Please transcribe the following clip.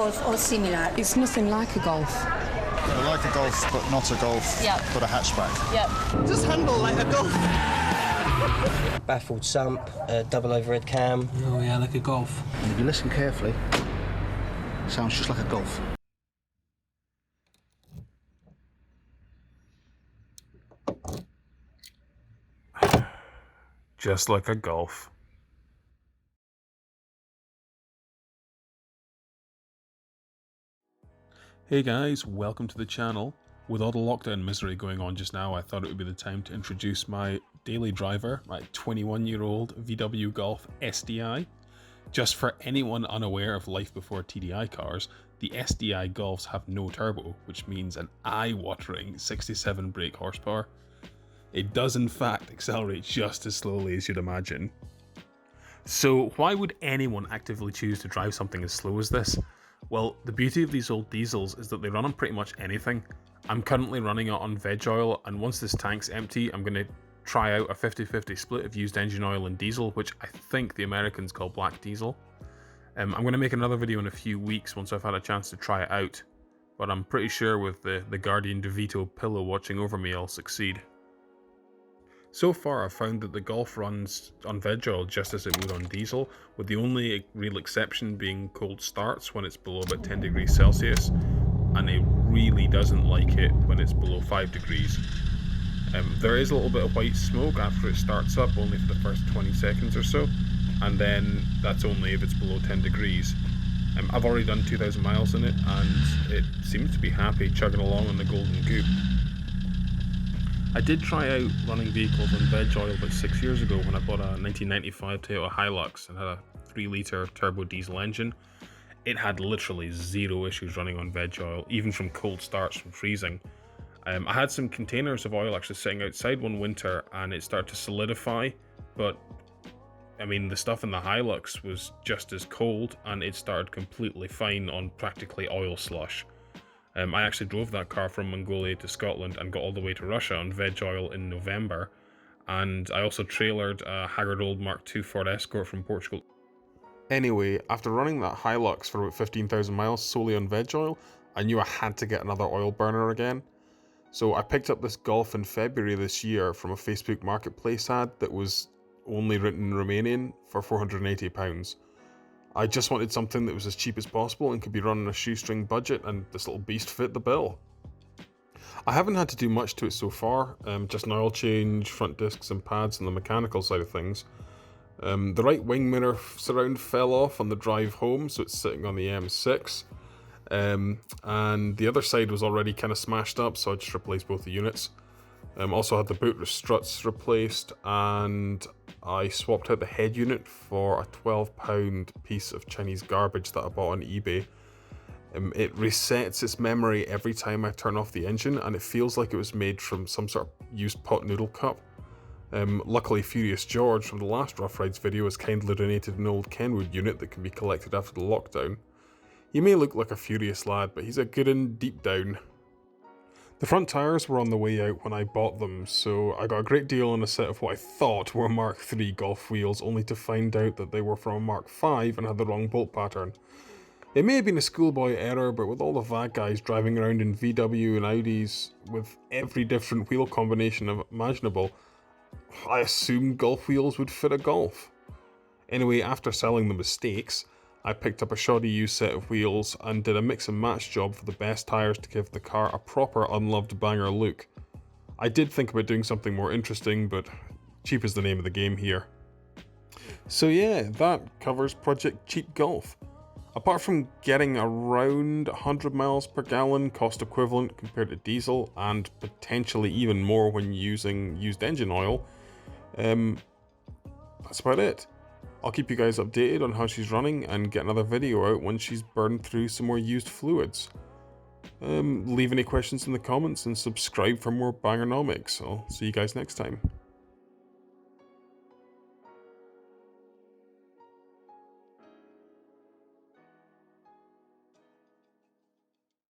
Golf or similar? It's nothing like a Golf. Like a Golf, but not a Golf, but a hatchback. Yep. Just handle like a Golf. Baffled sump, double overhead cam. Oh yeah, like a Golf. And if you listen carefully, it sounds just like a Golf. Just like a Golf. Hey guys, welcome to the channel. With all the lockdown misery going on just now, I thought it would be the time to introduce my daily driver, my 21-year-old VW Golf SDI. Just for anyone unaware of life before TDI cars, the SDI Golfs have no turbo, which means an eye-watering 67 brake horsepower. It does in fact accelerate just as slowly as you'd imagine. So why would anyone actively choose to drive something as slow as this? Well, the beauty of these old diesels is that they run on pretty much anything. I'm currently running it on Veg Oil, and once this tank's empty, I'm going to try out a 50-50 split of used engine oil and diesel, which I think the Americans call black diesel. I'm going to make another video in a few weeks once I've had a chance to try it out, but I'm pretty sure with the Guardian DeVito pillow watching over me, I'll succeed. So far, I've found that the Golf runs on Veg Oil just as it would on diesel, with the only real exception being cold starts when it's below about 10 degrees Celsius, and it really doesn't like it when it's below 5 degrees. There is a little bit of white smoke after it starts up, only for the first 20 seconds or so, and then that's only if it's below 10 degrees. I've already done 2,000 miles in it, and it seems to be happy chugging along on the golden goop. I did try out running vehicles on Veg Oil about 6 years ago when I bought a 1995 Toyota Hilux and had a 3-litre turbo diesel engine. It had literally zero issues running on Veg Oil, even from cold starts from freezing. I had some containers of oil actually sitting outside one winter and it started to solidify, but I mean the stuff in the Hilux was just as cold and it started completely fine on practically oil slush. I actually drove that car from Mongolia to Scotland and got all the way to Russia on Veg Oil in November, and I also trailered a haggard old Mark II Ford Escort from Portugal. Anyway, after running that Hilux for about 15,000 miles solely on Veg Oil, I knew I had to get another oil burner again. So I picked up this Golf in February this year from a Facebook marketplace ad that was only written in Romanian for £480. I just wanted something that was as cheap as possible and could be run on a shoestring budget, and this little beast fit the bill. I haven't had to do much to it so far, just an oil change, front discs and pads on the mechanical side of things. The right wing mirror surround fell off on the drive home, so it's sitting on the M6. And the other side was already kind of smashed up, so I just replaced both the units. Also had the bootrest struts replaced, and I swapped out the head unit for a £12 piece of Chinese garbage that I bought on eBay. It resets its memory every time I turn off the engine, and it feels like it was made from some sort of used pot noodle cup. Luckily, Furious George from the last Rough Rides video has kindly donated an old Kenwood unit that can be collected after the lockdown. He may look like a furious lad, but he's a good un deep down. The front tyres were on the way out when I bought them, so I got a great deal on a set of what I thought were Mark III Golf wheels, only to find out that they were from a Mark V and had the wrong bolt pattern. It may have been a schoolboy error, but with all the VAG guys driving around in VW and Audis with every different wheel combination imaginable, I assumed Golf wheels would fit a Golf. Anyway, after selling the mistakes, I picked up a shoddy used set of wheels and did a mix and match job for the best tyres to give the car a proper unloved banger look. I did think about doing something more interesting, but cheap is the name of the game here. So yeah, that covers Project Cheap Golf. Apart from getting around 100 miles per gallon cost equivalent compared to diesel, and potentially even more when using used engine oil, that's about it. I'll keep you guys updated on how she's running and get another video out once she's burned through some more used fluids. Leave any questions in the comments and subscribe for more Bangernomics. I'll see you guys next time.